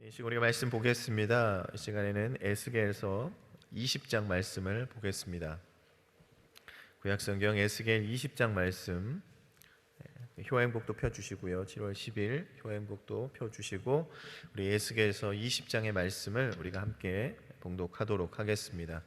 이 시간 우리가 말씀 보겠습니다. 이 시간에는 에스겔서 20장 말씀을 보겠습니다. 구약성경 에스겔 20장 말씀, 효행복도 펴주시고요. 7월 10일 효행복도 펴주시고 우리 에스겔서 20장의 말씀을 우리가 함께 봉독하도록 하겠습니다.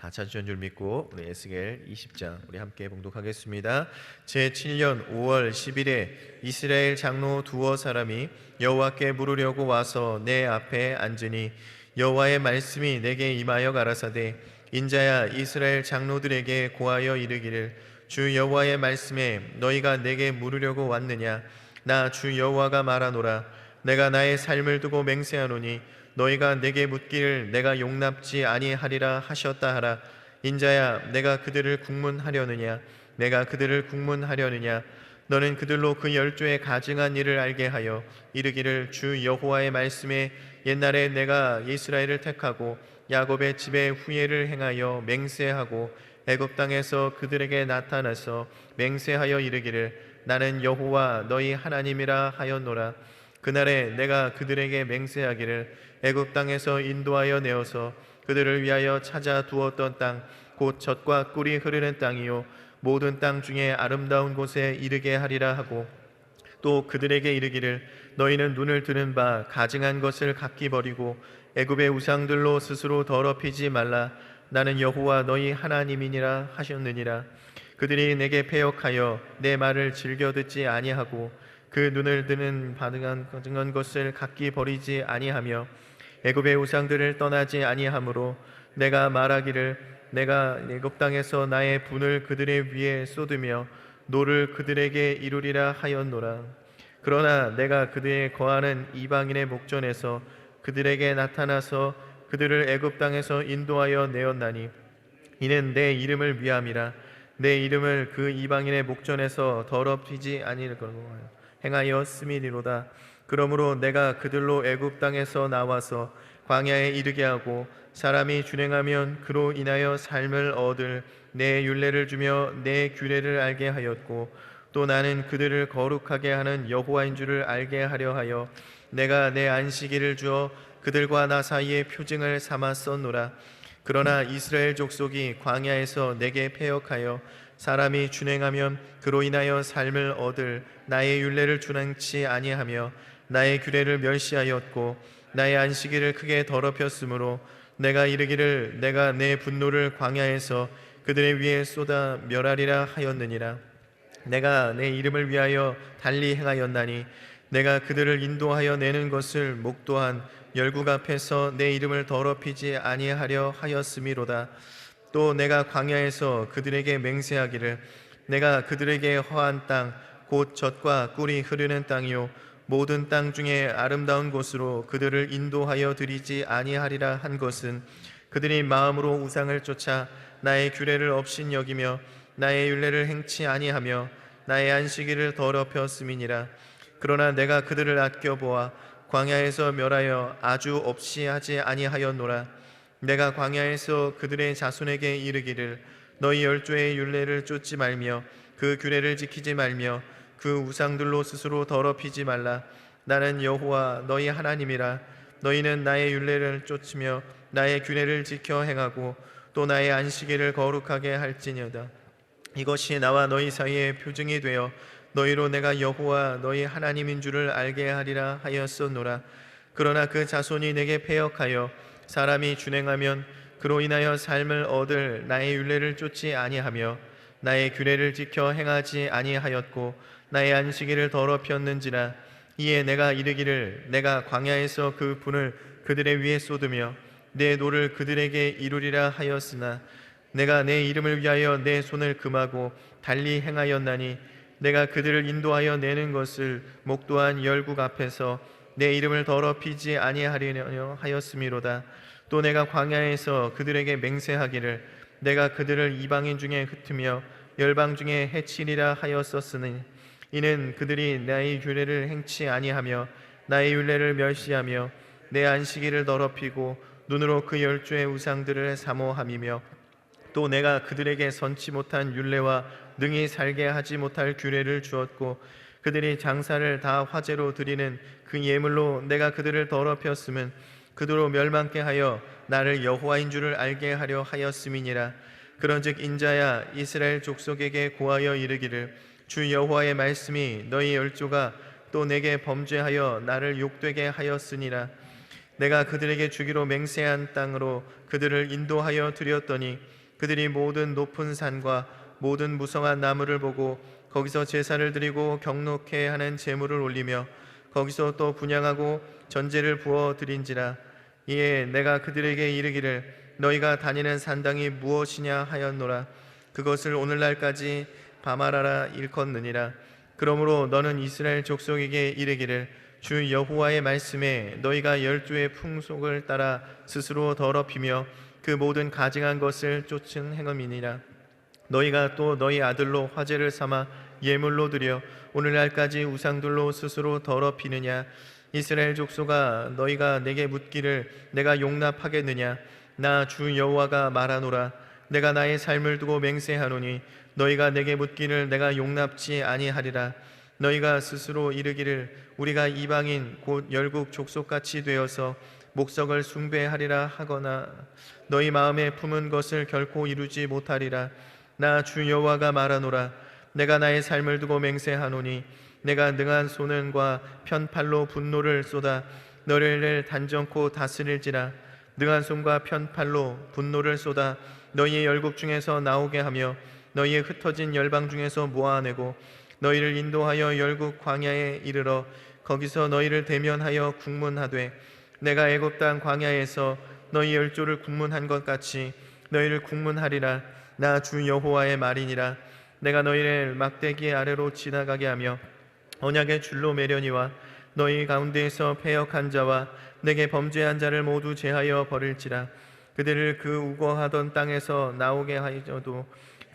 다 찾으신 줄 믿고 우리 에스겔 20장 우리 함께 봉독하겠습니다. 제7년 5월 10일에 이스라엘 장로 두어 사람이 여호와께 물으려고 와서 내 앞에 앉으니 여호와의 말씀이 내게 임하여 가라사대 인자야 이스라엘 장로들에게 고하여 이르기를 주 여호와의 말씀에 너희가 내게 물으려고 왔느냐 나 주 여호와가 말하노라 내가 나의 삶을 두고 맹세하노니 너희가 내게 묻기를 내가 용납지 아니하리라 하셨다 하라. 인자야 내가 그들을 국문하려느냐 내가 그들을 국문하려느냐 너는 그들로 그 열조의 가증한 일을 알게 하여 이르기를 주 여호와의 말씀에 옛날에 내가 이스라엘을 택하고 야곱의 집에 후회를 행하여 맹세하고 애굽 땅에서 그들에게 나타나서 맹세하여 이르기를 나는 여호와 너희 하나님이라 하였노라. 그날에 내가 그들에게 맹세하기를 애굽 땅에서 인도하여 내어서 그들을 위하여 찾아 두었던 땅 곧 젖과 꿀이 흐르는 땅이요 모든 땅 중에 아름다운 곳에 이르게 하리라 하고 또 그들에게 이르기를 너희는 눈을 뜨는 바 가증한 것을 각기 버리고 애굽의 우상들로 스스로 더럽히지 말라. 나는 여호와 너희 하나님이니라 하셨느니라. 그들이 내게 패역하여 내 말을 즐겨 듣지 아니하고 그 눈을 뜨는 가증한 것을 각기 버리지 아니하며 애굽의 우상들을 떠나지 아니하므로 내가 말하기를 내가 애굽 땅에서 나의 분을 그들의 위에 쏟으며 노를 그들에게 이루리라 하였노라. 그러나 내가 그들에 거하는 이방인의 목전에서 그들에게 나타나서 그들을 애굽 땅에서 인도하여 내었나니 이는 내 이름을 위함이라. 내 이름을 그 이방인의 목전에서 더럽히지 아니하려고 행하였음이니로다. 그러므로 내가 그들로 애굽 땅에서 나와서 광야에 이르게 하고 사람이 준행하면 그로 인하여 삶을 얻을 내 율례를 주며 내 규례를 알게 하였고 또 나는 그들을 거룩하게 하는 여호와인 줄을 알게 하려 하여 내가 내 안식일을 주어 그들과 나 사이에 표징을 삼았었노라. 그러나 이스라엘 족속이 광야에서 내게 패역하여 사람이 준행하면 그로 인하여 삶을 얻을 나의 율례를 준행치 아니하며 나의 규례를 멸시하였고 나의 안식일을 크게 더럽혔으므로 내가 이르기를 내가 내 분노를 광야에서 그들의 위에 쏟아 멸하리라 하였느니라. 내가 내 이름을 위하여 달리 행하였나니 내가 그들을 인도하여 내는 것을 목도한 열국 앞에서 내 이름을 더럽히지 아니하려 하였음이로다. 또 내가 광야에서 그들에게 맹세하기를 내가 그들에게 허한 땅 곧 젖과 꿀이 흐르는 땅이요 모든 땅 중에 아름다운 곳으로 그들을 인도하여 드리지 아니하리라 한 것은 그들이 마음으로 우상을 쫓아 나의 규례를 업신 여기며 나의 율례를 행치 아니하며 나의 안식일을 더럽혔음이니라. 그러나 내가 그들을 아껴보아 광야에서 멸하여 아주 없이 하지 아니하였노라. 내가 광야에서 그들의 자손에게 이르기를 너희 열조의 율례를 쫓지 말며 그 규례를 지키지 말며 그 우상들로 스스로 더럽히지 말라. 나는 여호와 너희 하나님이라. 너희는 나의 율례를 쫓으며 나의 규례를 지켜 행하고 또 나의 안식일을 거룩하게 할지니어다. 이것이 나와 너희 사이에 표징이 되어 너희로 내가 여호와 너희 하나님인 줄을 알게 하리라 하였었노라. 그러나 그 자손이 내게 패역하여 사람이 준행하면 그로 인하여 삶을 얻을 나의 율례를 쫓지 아니하며 나의 규례를 지켜 행하지 아니하였고 나의 안식일을 더럽혔는지라. 이에 내가 이르기를 내가 광야에서 그 분을 그들의 위에 쏟으며 내 노를 그들에게 이루리라 하였으나 내가 내 이름을 위하여 내 손을 금하고 달리 행하였나니 내가 그들을 인도하여 내는 것을 목도한 열국 앞에서 내 이름을 더럽히지 아니하려 하였음이로다. 또 내가 광야에서 그들에게 맹세하기를 내가 그들을 이방인 중에 흩으며 열방 중에 해치리라 하였었으니 이는 그들이 나의 규례를 행치 아니하며 나의 율례를 멸시하며 내 안식일을 더럽히고 눈으로 그 열조의 우상들을 사모함이며 또 내가 그들에게 선치 못한 율례와 능히 살게 하지 못할 규례를 주었고 그들이 장사를 다 화제로 드리는 그 예물로 내가 그들을 더럽혔음은 그들로 멸망케 하여 나를 여호와인 줄을 알게 하려 하였음이니라. 그런즉 인자야 이스라엘 족속에게 고하여 이르기를 주 여호와의 말씀이 너희 열조가 또 내게 범죄하여 나를 욕되게 하였으니라. 내가 그들에게 주기로 맹세한 땅으로 그들을 인도하여 드렸더니 그들이 모든 높은 산과 모든 무성한 나무를 보고 거기서 제사를 드리고 경록해 하는 제물을 올리며 거기서 또 분향하고 전제를 부어 드린지라. 이에 내가 그들에게 이르기를 너희가 다니는 산당이 무엇이냐 하였노라. 그것을 오늘날까지 바마라라 일컫느니라. 그러므로 너는 이스라엘 족속에게 이르기를 주 여호와의 말씀에 너희가 열조의 풍속을 따라 스스로 더럽히며 그 모든 가증한 것을 쫓은 행음이니라. 너희가 또 너희 아들로 화제를 삼아 예물로 드려 오늘날까지 우상들로 스스로 더럽히느냐. 이스라엘 족속아 너희가 내게 묻기를 내가 용납하겠느냐. 나 주 여호와가 말하노라. 내가 나의 삶을 두고 맹세하노니 너희가 내게 묻기를 내가 용납지 아니하리라. 너희가 스스로 이르기를 우리가 이방인 곧 열국 족속같이 되어서 목석을 숭배하리라 하거나 너희 마음에 품은 것을 결코 이루지 못하리라. 나 주 여호와가 말하노라. 내가 나의 삶을 두고 맹세하노니 내가 능한 소능과 편팔로 분노를 쏟아 너희를 단정코 다스릴지라. 능한 손과 편팔로 분노를 쏟아 너희의 열국 중에서 나오게 하며 너희의 흩어진 열방 중에서 모아내고 너희를 인도하여 열국 광야에 이르러 거기서 너희를 대면하여 국문하되 내가 애굽 땅 광야에서 너희 열조를 국문한 것 같이 너희를 국문하리라. 나 주 여호와의 말이니라. 내가 너희를 막대기 아래로 지나가게 하며 언약의 줄로 매려니와 너희 가운데에서 패역한 자와 내게 범죄한 자를 모두 제하여 버릴지라. 그들을 그 우거하던 땅에서 나오게 하여도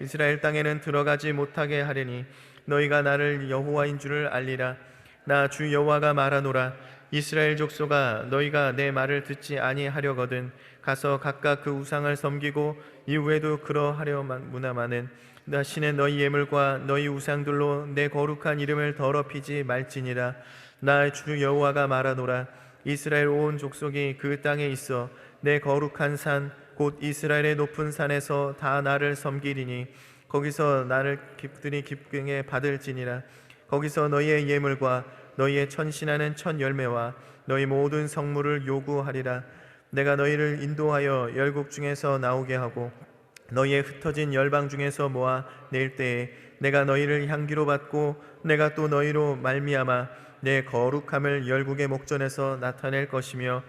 이스라엘 땅에는 들어가지 못하게 하리니 너희가 나를 여호와인 줄을 알리라. 나 주 여호와가 말하노라. 이스라엘 족속아 너희가 내 말을 듣지 아니하려거든 가서 각각 그 우상을 섬기고 이후에도 그러하려만 무나마는 다시는 너희 예물과 너희 우상들로 내 거룩한 이름을 더럽히지 말지니라. 나 주 여호와가 말하노라. 이스라엘 온 족속이 그 땅에 있어 내 거룩한 산 곧 이스라엘의 높은 산에서 다 나를 섬기리니 거기서 나를 기쁘니 기쁘게 받을지니라. 거기서 너희의 예물과 너희의 천신하는 첫 열매와 너희 모든 성물을 요구하리라. 내가 너희를 인도하여 열국 중에서 나오게 하고 너희의 흩어진 열방 중에서 모아 낼 때에 내가 너희를 향기로 받고 내가 또 너희로 말미암아 내 거룩함을 열국의 목전에서 나타낼 것이며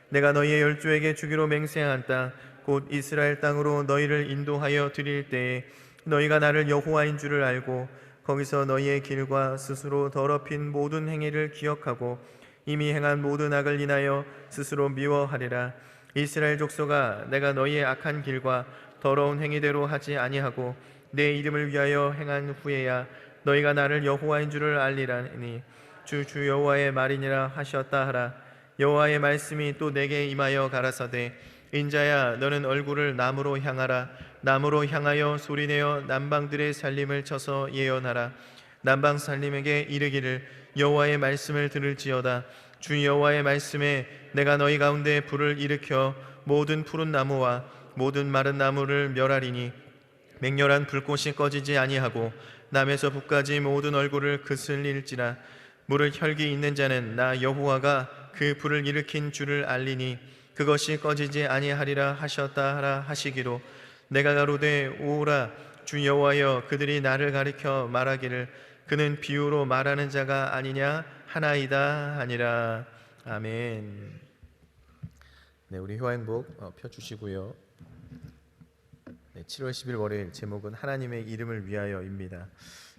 내가 너희의 열조에게 주기로 맹세한 땅 곧 이스라엘 땅으로 너희를 인도하여 드릴 때에 너희가 나를 여호와인 줄을 알고 거기서 너희의 길과 스스로 더럽힌 모든 행위를 기억하고 이미 행한 모든 악을 인하여 스스로 미워하리라. 이스라엘 족속아 내가 너희의 악한 길과 더러운 행위대로 하지 아니하고 내 이름을 위하여 행한 후에야 너희가 나를 여호와인 줄을 알리라니 주 여호와의 말이니라 하셨다 하라. 여호와의 말씀이 또 내게 임하여 가라사대 인자야 너는 얼굴을 남으로 향하라. 남으로 향하여 소리내어 남방들의 살림을 쳐서 예언하라. 남방 살림에게 이르기를 여호와의 말씀을 들을지어다. 주 여호와의 말씀에 내가 너희 가운데 불을 일으켜 모든 푸른 나무와 모든 마른 나무를 멸하리니 맹렬한 불꽃이 꺼지지 아니하고 남에서 북까지 모든 얼굴을 그슬릴지라. 물을 혈기 있는 자는 나 여호와가 그 불을 일으킨 줄을 알리니 그것이 꺼지지 아니하리라 하셨다 하라 하시기로 내가 가로되 오라 주 여호와여 그들이 나를 가리켜 말하기를 그는 비유로 말하는 자가 아니냐 하나이다 하니라. 아멘. 네, 우리 효행복 펴주시고요. 네, 7월 10일 월요일 제목은 하나님의 이름을 위하여입니다.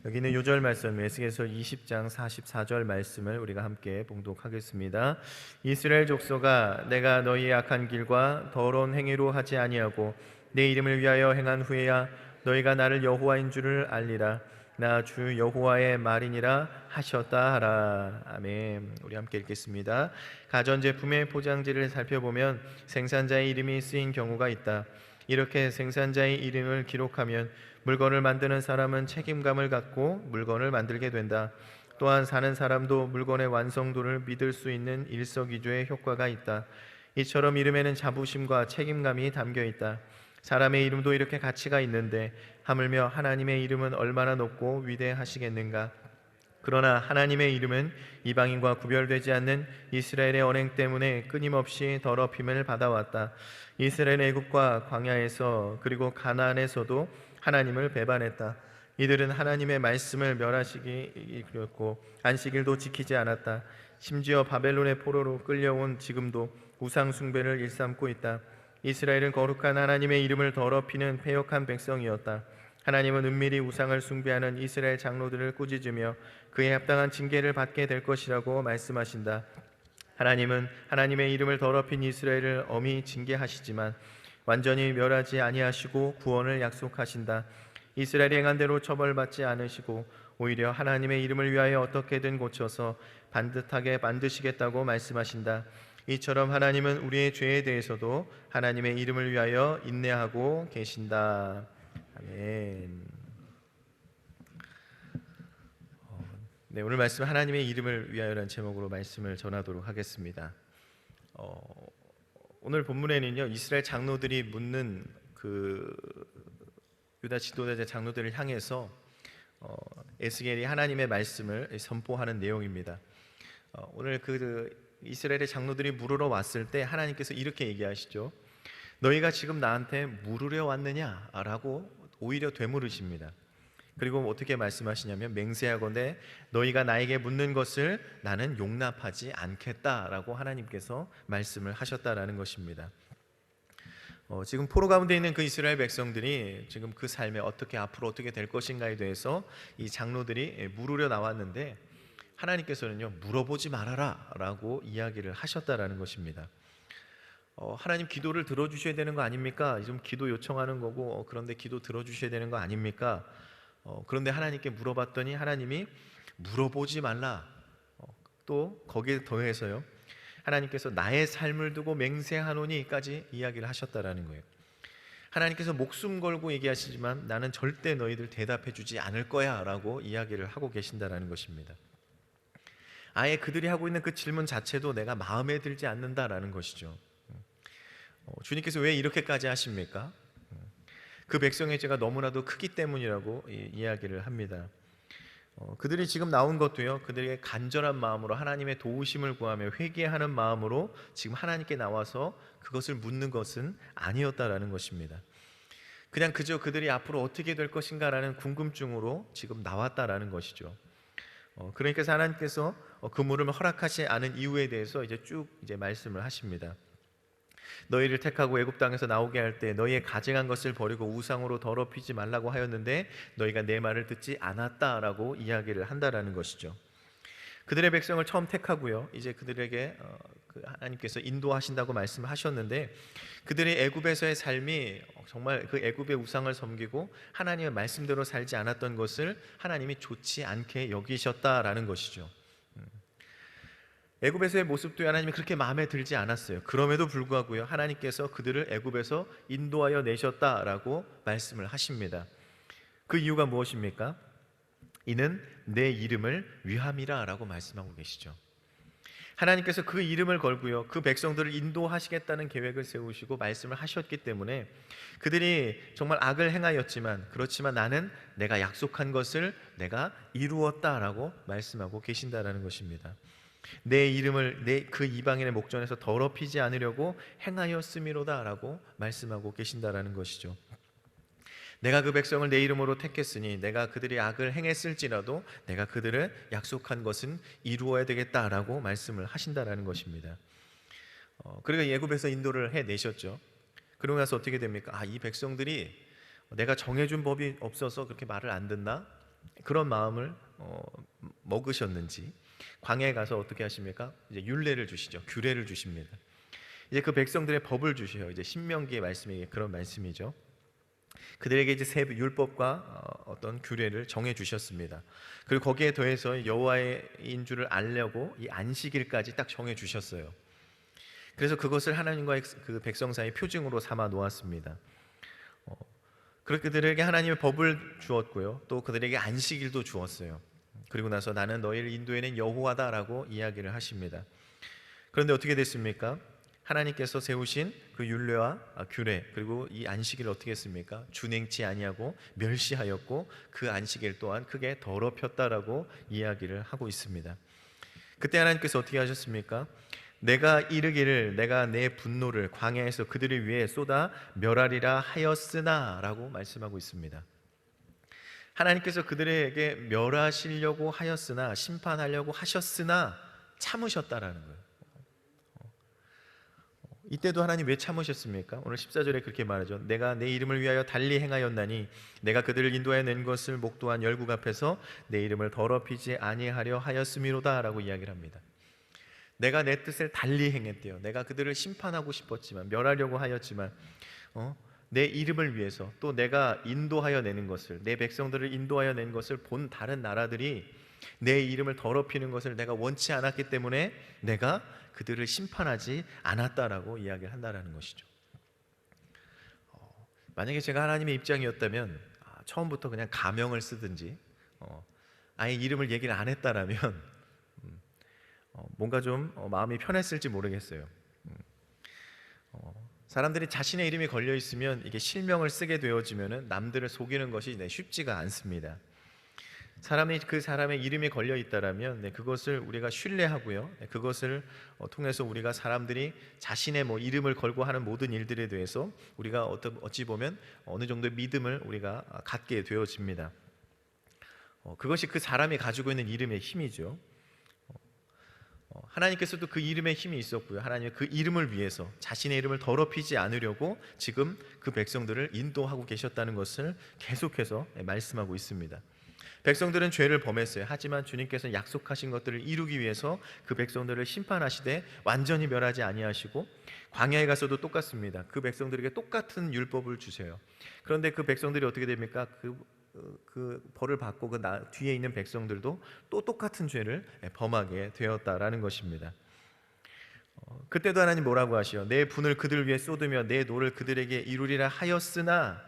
여기는 요절 말씀 에스겔서 20장 44절 말씀을 우리가 함께 봉독하겠습니다. 이스라엘 족속아 내가 너희의 악한 길과 더러운 행위로 하지 아니하고 내 이름을 위하여 행한 후에야 너희가 나를 여호와인 줄을 알리라. 나 주 여호와의 말이니라 하셨다 하라. 아멘. 우리 함께 읽겠습니다. 가전제품의 포장지를 살펴보면 생산자의 이름이 쓰인 경우가 있다. 이렇게 생산자의 이름을 기록하면 물건을 만드는 사람은 책임감을 갖고 물건을 만들게 된다. 또한 사는 사람도 물건의 완성도를 믿을 수 있는 일석이조의 효과가 있다. 이처럼 이름에는 자부심과 책임감이 담겨 있다. 사람의 이름도 이렇게 가치가 있는데 하물며 하나님의 이름은 얼마나 높고 위대하시겠는가. 그러나 하나님의 이름은 이방인과 구별되지 않는 이스라엘의 언행 때문에 끊임없이 더럽힘을 받아왔다. 이스라엘 애굽과 광야에서 그리고 가나안에서도 하나님을 배반했다. 이들은 하나님의 말씀을 멸하시기 그렸고 안식일도 지키지 않았다. 심지어 바벨론의 포로로 끌려온 지금도 우상 숭배를 일삼고 있다. 이스라엘은 거룩한 하나님의 이름을 더럽히는 패역한 백성이었다. 하나님은 은밀히 우상을 숭배하는 이스라엘 장로들을 꾸짖으며 그에 합당한 징계를 받게 될 것이라고 말씀하신다. 하나님은 하나님의 이름을 더럽힌 이스라엘을 엄히 징계하시지만 완전히 멸하지 아니하시고 구원을 약속하신다. 이스라엘이 행한 대로 처벌받지 않으시고 오히려 하나님의 이름을 위하여 어떻게든 고쳐서 반듯하게 만드시겠다고 말씀하신다. 이처럼 하나님은 우리의 죄에 대해서도 하나님의 이름을 위하여 인내하고 계신다. 아멘. 네, 오늘 말씀 하나님의 이름을 위하여라는 제목으로 말씀을 전하도록 하겠습니다. 오늘 본문에는요, 이스라엘 장로들이 묻는 그 유다 지도자 장로들을 향해서 에스겔이 하나님의 말씀을 선포하는 내용입니다. 오늘 이스라엘의 장로들이 물으러 왔을 때 하나님께서 이렇게 얘기하시죠. 너희가 지금 나한테 물으려 왔느냐라고 오히려 되물으십니다. 그리고 어떻게 말씀하시냐면 맹세하건대 너희가 나에게 묻는 것을 나는 용납하지 않겠다라고 하나님께서 말씀을 하셨다라는 것입니다. 지금 포로 가운데 있는 그 이스라엘 백성들이 지금 그 삶에 앞으로 어떻게 될 것인가에 대해서 이 장로들이 물으려 나왔는데 하나님께서는요, 물어보지 말아라 라고 이야기를 하셨다라는 것입니다. 하나님 기도를 들어주셔야 되는 거 아닙니까? 좀 기도 요청하는 거고 그런데 기도 들어주셔야 되는 거 아닙니까? 그런데 하나님께 물어봤더니 하나님이 물어보지 말라. 또 거기에 더해서요, 하나님께서 나의 삶을 두고 맹세하노니까지 이야기를 하셨다라는 거예요. 하나님께서 목숨 걸고 얘기하시지만 나는 절대 너희들 대답해 주지 않을 거야 라고 이야기를 하고 계신다라는 것입니다. 아예 그들이 하고 있는 그 질문 자체도 내가 마음에 들지 않는다라는 것이죠. 주님께서 왜 이렇게까지 하십니까? 그 백성의 죄가 너무나도 크기 때문이라고 이야기를 합니다. 그들이 지금 나온 것도요, 그들의 간절한 마음으로 하나님의 도우심을 구하며 회개하는 마음으로 지금 하나님께 나와서 그것을 묻는 것은 아니었다라는 것입니다. 그냥 그저 그들이 앞으로 어떻게 될 것인가라는 궁금증으로 지금 나왔다라는 것이죠. 그러니까 하나님께서 그 물음을 허락하지 않은 이유에 대해서 쭉 말씀을 하십니다. 너희를 택하고 애굽 땅에서 나오게 할 때 너희의 가증한 것을 버리고 우상으로 더럽히지 말라고 하였는데 너희가 내 말을 듣지 않았다라고 이야기를 한다라는 것이죠. 그들의 백성을 처음 택하고요, 이제 그들에게 하나님께서 인도하신다고 말씀하셨는데 그들의 애굽에서의 삶이 정말 그 애굽의 우상을 섬기고 하나님의 말씀대로 살지 않았던 것을 하나님이 좋지 않게 여기셨다라는 것이죠. 애굽에서의 모습도 하나님이 그렇게 마음에 들지 않았어요. 그럼에도 불구하고요, 하나님께서 그들을 애굽에서 인도하여 내셨다라고 말씀을 하십니다. 그 이유가 무엇입니까? 이는 내 이름을 위함이라 라고 말씀하고 계시죠. 하나님께서 그 이름을 걸고요, 그 백성들을 인도하시겠다는 계획을 세우시고 말씀을 하셨기 때문에 그들이 정말 악을 행하였지만 그렇지만 나는 내가 약속한 것을 내가 이루었다라고 말씀하고 계신다라는 것입니다. 내 이름을 그 이방인의 목전에서 더럽히지 않으려고 행하였음이로다라고 말씀하고 계신다라는 것이죠. 내가 그 백성을 내 이름으로 택했으니 내가 그들이 악을 행했을지라도 내가 그들을 약속한 것은 이루어야 되겠다라고 말씀을 하신다라는 것입니다. 그리고 애굽에서 인도를 해내셨죠. 그러고 나서 어떻게 됩니까? 이 백성들이 내가 정해준 법이 없어서 그렇게 말을 안 듣나? 그런 마음을 먹으셨는지 광야에 가서 어떻게 하십니까? 이제 율례를 주시죠. 규례를 주십니다. 이제 그 백성들의 법을 주셔요. 이제 신명기의 말씀이 그런 말씀이죠. 그들에게 이제 새 율법과 어떤 규례를 정해 주셨습니다. 그리고 거기에 더해서 여호와의 인주를 알려고 이 안식일까지 딱 정해 주셨어요. 그래서 그것을 하나님과의 그 백성 사이의 표징으로 삼아 놓았습니다. 그렇게 그들에게 하나님의 법을 주었고요, 또 그들에게 안식일도 주었어요. 그리고 나서 나는 너희를 인도해낸 여호와다라고 이야기를 하십니다. 그런데 어떻게 됐습니까? 하나님께서 세우신 그 율례와 규례 그리고 이 안식일을 어떻게 했습니까? 준행치 아니하고 멸시하였고 그 안식일 또한 크게 더럽혔다라고 이야기를 하고 있습니다. 그때 하나님께서 어떻게 하셨습니까? 내가 이르기를 내가 내 분노를 광야에서 그들을 위해 쏟아 멸하리라 하였으나 라고 말씀하고 있습니다. 하나님께서 그들에게 멸하시려고 하였으나 심판하려고 하셨으나 참으셨다라는 거예요. 이때도 하나님 왜 참으셨습니까? 오늘 14절에 그렇게 말하죠. 내가 내 이름을 위하여 달리 행하였나니 내가 그들을 인도하여 낸 것을 목도한 열국 앞에서 내 이름을 더럽히지 아니하려 하였음이로다 라고 이야기를 합니다. 내가 내 뜻을 달리 행했대요. 내가 그들을 심판하고 싶었지만 멸하려고 하였지만 내 이름을 위해서 또 내가 인도하여 내는 것을 내 백성들을 인도하여 낸 것을 본 다른 나라들이 내 이름을 더럽히는 것을 내가 원치 않았기 때문에 내가 그들을 심판하지 않았다라고 이야기를 한다라는 것이죠. 만약에 제가 하나님의 입장이었다면 처음부터 그냥 가명을 쓰든지 아예 이름을 얘기를 안 했다라면 뭔가 좀 마음이 편했을지 모르겠어요. 사람들이 자신의 이름이 걸려 있으면 이게 실명을 쓰게 되어지면은 남들을 속이는 것이 쉽지가 않습니다. 사람이 그 사람의 이름이 걸려 있다라면 그것을 우리가 신뢰하고요. 그것을 통해서 우리가 사람들이 자신의 이름을 걸고 하는 모든 일들에 대해서 우리가 어찌 보면 어느 정도의 믿음을 우리가 갖게 되어집니다. 그것이 그 사람이 가지고 있는 이름의 힘이죠. 하나님께서도 그 이름의 힘이 있었고요. 하나님의 그 이름을 위해서 자신의 이름을 더럽히지 않으려고 지금 그 백성들을 인도하고 계셨다는 것을 계속해서 말씀하고 있습니다. 백성들은 죄를 범했어요. 하지만 주님께서 약속하신 것들을 이루기 위해서 그 백성들을 심판하시되 완전히 멸하지 아니하시고 광야에 가서도 똑같습니다. 그 백성들에게 똑같은 율법을 주세요. 그런데 그 백성들이 어떻게 됩니까? 그 벌을 받고 뒤에 있는 백성들도 또 똑같은 죄를 범하게 되었다라는 것입니다. 그때도 하나님 뭐라고 하시오? 내 분을 그들 위해 쏟으며 내 노를 그들에게 이루리라 하였으나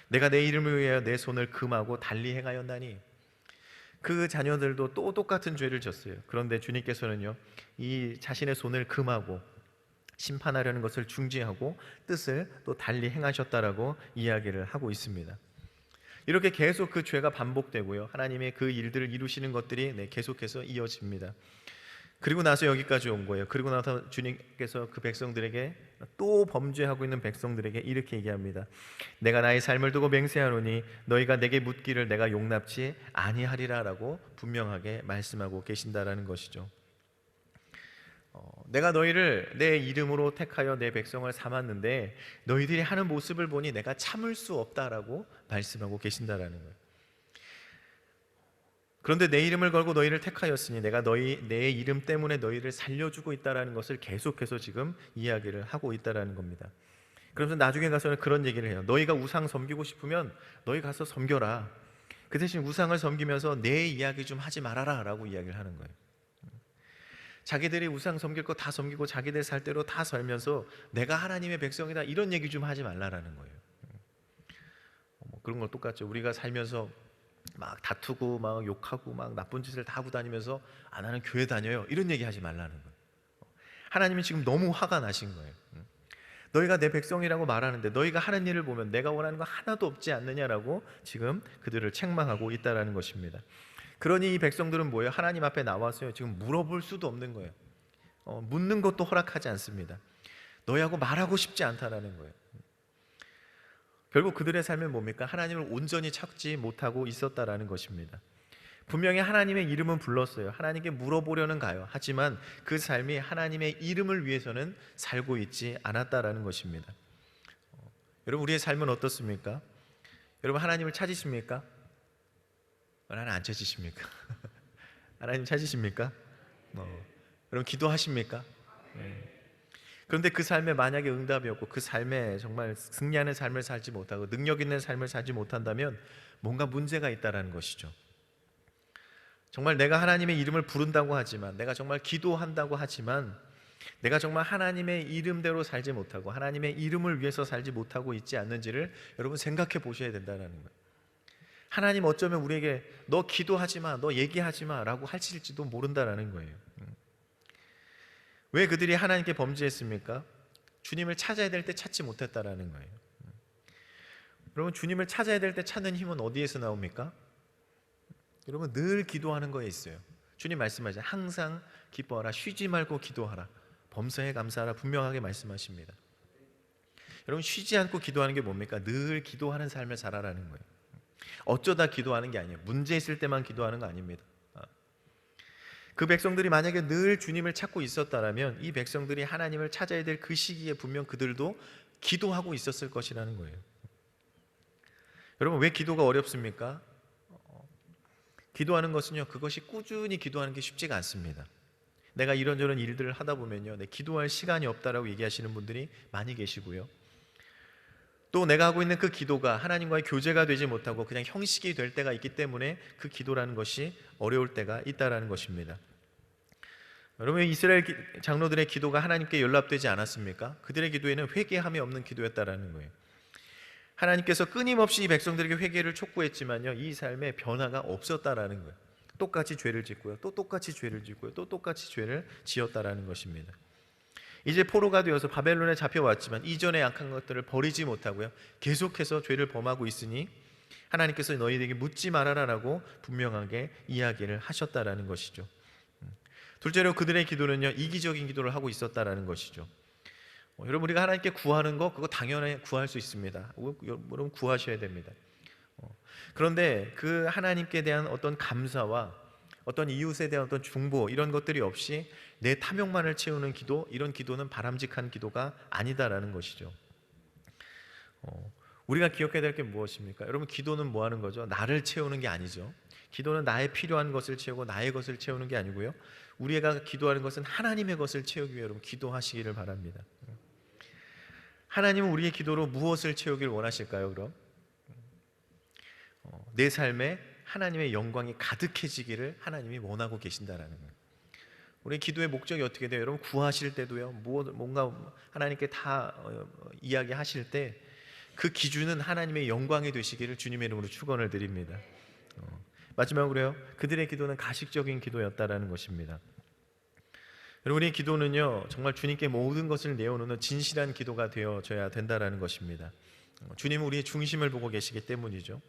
내가 내 이름을 위하여 내 손을 금하고 달리 행하였나니. 그 자녀들도 또 똑같은 죄를 졌어요. 그런데 주님께서는요, 이 자신의 손을 금하고 심판하려는 것을 중지하고 뜻을 또 달리 행하셨다라고 이야기를 하고 있습니다. 이렇게 계속 그 죄가 반복되고요, 하나님의 그 일들을 이루시는 것들이 계속해서 이어집니다. 그리고 나서 여기까지 온 거예요. 그리고 나서 주님께서 그 백성들에게, 또 범죄하고 있는 백성들에게 이렇게 얘기합니다. 내가 나의 삶을 두고 맹세하노니 너희가 내게 묻기를 내가 용납치 아니하리라 라고 분명하게 말씀하고 계신다라는 것이죠. 내가 너희를 내 이름으로 택하여 내 백성을 삼았는데 너희들이 하는 모습을 보니 내가 참을 수 없다라고 말씀하고 계신다라는 거예요. 그런데 내 이름을 걸고 너희를 택하였으니 내가 내 이름 때문에 너희를 살려주고 있다라는 것을 계속해서 지금 이야기를 하고 있다라는 겁니다. 그러면서 나중에 가서는 그런 얘기를 해요. 너희가 우상 섬기고 싶으면 너희 가서 섬겨라. 그 대신 우상을 섬기면서 내 이야기 좀 하지 말아라 라고 이야기를 하는 거예요. 자기들이 우상 섬길 거 다 섬기고 자기들 살 대로 다 살면서 내가 하나님의 백성이다 이런 얘기 좀 하지 말라라는 거예요. 그런 거 똑같죠. 우리가 살면서 막 다투고 막 욕하고 막 나쁜 짓을 다 하고 다니면서 나는 교회 다녀요 이런 얘기 하지 말라는 거예요. 하나님이 지금 너무 화가 나신 거예요. 너희가 내 백성이라고 말하는데 너희가 하는 일을 보면 내가 원하는 거 하나도 없지 않느냐라고 지금 그들을 책망하고 있다라는 것입니다. 그러니 이 백성들은 뭐예요? 하나님 앞에 나와서요, 지금 물어볼 수도 없는 거예요. 묻는 것도 허락하지 않습니다. 너희하고 말하고 싶지 않다라는 거예요. 결국 그들의 삶은 뭡니까? 하나님을 온전히 찾지 못하고 있었다라는 것입니다. 분명히 하나님의 이름은 불렀어요. 하나님께 물어보려는 가요. 하지만 그 삶이 하나님의 이름을 위해서는 살고 있지 않았다라는 것입니다. 여러분, 우리의 삶은 어떻습니까? 여러분, 하나님을 찾으십니까? 하나님 안 찾으십니까? 하나님 찾으십니까? 여러분, 기도하십니까? 네. 그런데 그 삶에 만약에 응답이 없고 그 삶에 정말 승리하는 삶을 살지 못하고 능력 있는 삶을 살지 못한다면 뭔가 문제가 있다는 것이죠. 정말 내가 하나님의 이름을 부른다고 하지만, 내가 정말 기도한다고 하지만 내가 정말 하나님의 이름대로 살지 못하고 하나님의 이름을 위해서 살지 못하고 있지 않는지를 여러분 생각해 보셔야 된다는 거예요. 하나님 어쩌면 우리에게 너 기도하지 마, 너 얘기하지 마라고 하실지도 모른다라는 거예요. 왜 그들이 하나님께 범죄했습니까? 주님을 찾아야 될 때 찾지 못했다라는 거예요. 여러분, 주님을 찾아야 될 때 찾는 힘은 어디에서 나옵니까? 여러분, 늘 기도하는 거에 있어요. 주님 말씀하시죠. 항상 기뻐하라, 쉬지 말고 기도하라, 범사에 감사하라, 분명하게 말씀하십니다. 여러분, 쉬지 않고 기도하는 게 뭡니까? 늘 기도하는 삶을 살아라는 거예요. 어쩌다 기도하는 게 아니에요. 문제 있을 때만 기도하는 거 아닙니다. 그 백성들이 만약에 늘 주님을 찾고 있었다면 이 백성들이 하나님을 찾아야 될 그 시기에 분명 그들도 기도하고 있었을 것이라는 거예요. 여러분, 왜 기도가 어렵습니까? 기도하는 것은요, 그것이 꾸준히 기도하는 게 쉽지가 않습니다. 내가 이런저런 일들을 하다 보면요, 내 기도할 시간이 없다라고 얘기하시는 분들이 많이 계시고요, 또 내가 하고 있는 그 기도가 하나님과의 교제가 되지 못하고 그냥 형식이 될 때가 있기 때문에 그 기도라는 것이 어려울 때가 있다라는 것입니다. 여러분, 이스라엘 장로들의 기도가 하나님께 연락되지 않았습니까? 그들의 기도에는 회개함이 없는 기도였다라는 거예요. 하나님께서 끊임없이 이 백성들에게 회개를 촉구했지만요, 이 삶에 변화가 없었다라는 거예요. 똑같이 죄를 짓고요, 또 똑같이 죄를 짓고요, 또 똑같이 죄를 지었다라는 것입니다. 이제 포로가 되어서 바벨론에 잡혀왔지만 이전의 악한 것들을 버리지 못하고요, 계속해서 죄를 범하고 있으니 하나님께서 너희에게 묻지 말아라라고 분명하게 이야기를 하셨다라는 것이죠. 둘째로 그들의 기도는요, 이기적인 기도를 하고 있었다라는 것이죠. 여러분, 우리가 하나님께 구하는 거 그거 당연히 구할 수 있습니다. 여러분, 구하셔야 됩니다. 그런데 그 하나님께 대한 어떤 감사와 어떤 이웃에 대한 어떤 중보, 이런 것들이 없이 내 탐욕만을 채우는 기도, 이런 기도는 바람직한 기도가 아니다라는 것이죠. 우리가 기억해야 될 게 무엇입니까? 여러분, 기도는 뭐 하는 거죠? 나를 채우는 게 아니죠. 기도는 나의 필요한 것을 채우고 나의 것을 채우는 게 아니고요, 우리가 기도하는 것은 하나님의 것을 채우기 위해 여러분 기도하시기를 바랍니다. 하나님은 우리의 기도로 무엇을 채우길 원하실까요? 그럼 내 삶에 하나님의 영광이 가득해지기를 하나님이 원하고 계신다라는 거예요. 우리 기도의 목적이 어떻게 돼요? 여러분, 구하실 때도요, 뭔가 하나님께 다 이야기하실 때 그 기준은 하나님의 영광이 되시기를 주님의 이름으로 축원을 드립니다. 마지막으로요, 그들의 기도는 가식적인 기도였다라는 것입니다. 여러분, 우리의 기도는요, 정말 주님께 모든 것을 내어놓는 진실한 기도가 되어져야 된다라는 것입니다. 주님은 우리의 중심을 보고 계시기 때문이죠.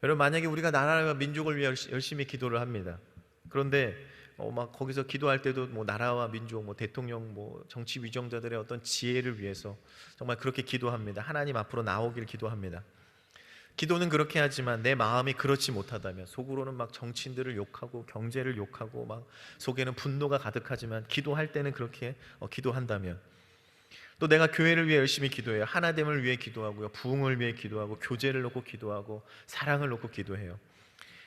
여러분, 만약에 우리가 나라와 민족을 위해 열심히 기도를 합니다. 그런데 막 거기서 기도할 때도 뭐 나라와 민족, 뭐 대통령, 뭐 정치 위정자들의 어떤 지혜를 위해서 정말 그렇게 기도합니다. 하나님 앞으로 나오길 기도합니다. 기도는 그렇게 하지만 내 마음이 그렇지 못하다면, 속으로는 막 정치인들을 욕하고 경제를 욕하고 막 속에는 분노가 가득하지만 기도할 때는 그렇게 기도한다면, 또 내가 교회를 위해 열심히 기도해요. 하나됨을 위해 기도하고요, 부흥을 위해 기도하고, 교제를 놓고 기도하고, 사랑을 놓고 기도해요.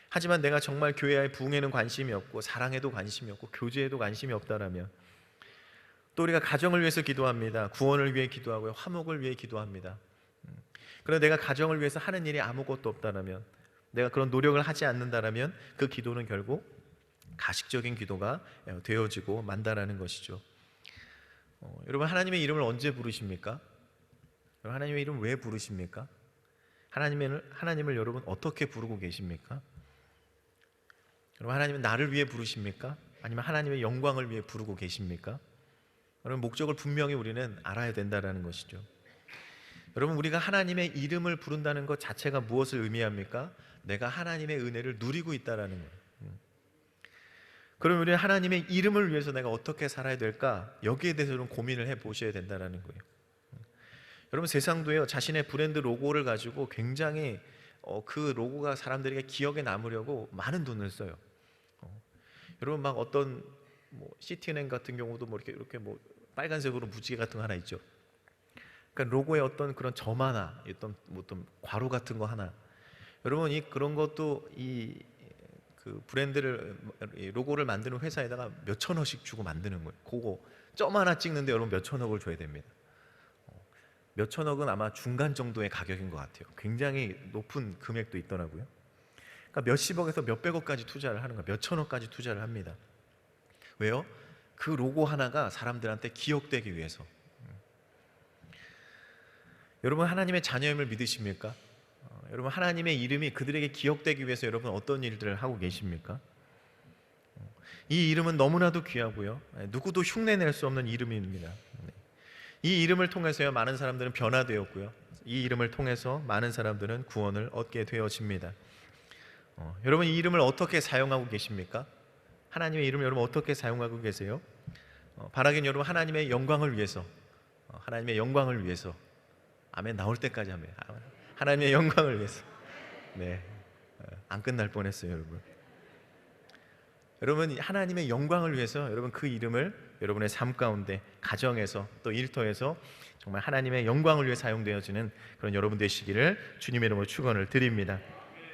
하지만 내가 정말 교회의 부흥에는 관심이 없고, 사랑에도 관심이 없고, 교제에도 관심이 없다라면, 또 우리가 가정을 위해서 기도합니다. 구원을 위해 기도하고요, 화목을 위해 기도합니다. 그런데 내가 가정을 위해서 하는 일이 아무것도 없다라면, 내가 그런 노력을 하지 않는다라면 그 기도는 결국 가식적인 기도가 되어지고 만다라는 것이죠. 여러분, 하나님의 이름을 언제 부르십니까? 하나님의 이름 왜 부르십니까? 하나님을 여러분 어떻게 부르고 계십니까? 여러분, 하나님은 나를 위해 부르십니까? 아니면 하나님의 영광을 위해 부르고 계십니까? 여러분, 목적을 분명히 우리는 알아야 된다는 것이죠. 여러분, 우리가 하나님의 이름을 부른다는 것 자체가 무엇을 의미합니까? 내가 하나님의 은혜를 누리고 있다는 거예요. 그럼 우리는 하나님의 이름을 위해서 내가 어떻게 살아야 될까? 여기에 대해서 좀 고민을 해보셔야 된다는 거예요. 여러분, 세상도요, 자신의 브랜드 로고를 가지고 굉장히 그 로고가 사람들에게 기억에 남으려고 많은 돈을 써요. 여러분, 막 어떤 뭐 시티은행 같은 경우도 뭐 이렇게 뭐 빨간색으로 무지개 같은 거 하나 있죠. 그러니까 로고에 어떤 그런 점 하나, 어떤 괄호 같은 거 하나. 여러분, 그런 것도 그 브랜드를, 로고를 만드는 회사에다가 몇 천억씩 주고 만드는 거예요. 그거 점 하나 찍는데 여러분 몇 천억을 줘야 됩니다. 몇 천억은 아마 중간 정도의 가격인 것 같아요. 굉장히 높은 금액도 있더라고요. 그러니까 몇십억에서 몇백억까지 투자를 하는 거예요. 몇 천억까지 투자를 합니다. 왜요? 그 로고 하나가 사람들한테 기억되기 위해서. 여러분, 하나님의 자녀임을 믿으십니까? 여러분, 하나님의 이름이 그들에게 기억되기 위해서 여러분 어떤 일들을 하고 계십니까? 이 이름은 너무나도 귀하고요, 누구도 흉내낼 수 없는 이름입니다. 이 이름을 통해서요 많은 사람들은 변화되었고요, 이 이름을 통해서 많은 사람들은 구원을 얻게 되어집니다. 여러분, 이 이름을 어떻게 사용하고 계십니까? 하나님의 이름을 여러분 어떻게 사용하고 계세요? 바라긴 여러분 하나님의 영광을 위해서, 하나님의 영광을 위해서, 아멘 나올 때까지 하면 하나님의 영광을 위해서. 네, 안 끝날 뻔했어요, 여러분. 여러분, 하나님의 영광을 위해서 여러분 그 이름을 여러분의 삶 가운데, 가정에서, 또 일터에서 정말 하나님의 영광을 위해 사용되어지는 그런 여러분 되시기를 주님의 이름으로 축원을 드립니다.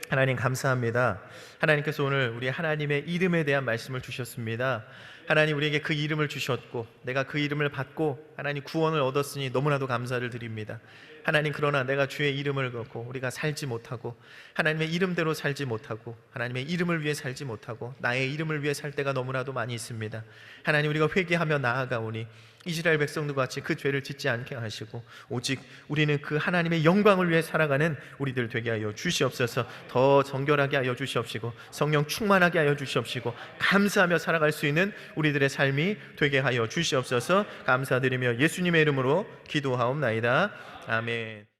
하나님 감사합니다. 하나님께서 오늘 우리 하나님의 이름에 대한 말씀을 주셨습니다. 하나님, 우리에게 그 이름을 주셨고 내가 그 이름을 받고 하나님 구원을 얻었으니 너무나도 감사를 드립니다. 하나님, 그러나 내가 주의 이름을 갖고 우리가 살지 못하고 하나님의 이름대로 살지 못하고 하나님의 이름을 위해 살지 못하고 나의 이름을 위해 살 때가 너무나도 많이 있습니다. 하나님, 우리가 회개하며 나아가오니 이스라엘 백성들과 같이 그 죄를 짓지 않게 하시고 오직 우리는 그 하나님의 영광을 위해 살아가는 우리들 되게 하여 주시옵소서. 더 정결하게 하여 주시옵시고 성령 충만하게 하여 주시옵시고 감사하며 살아갈 수 있는 우리들의 삶이 되게 하여 주시옵소서. 감사드리며 예수님의 이름으로 기도하옵나이다. 아멘.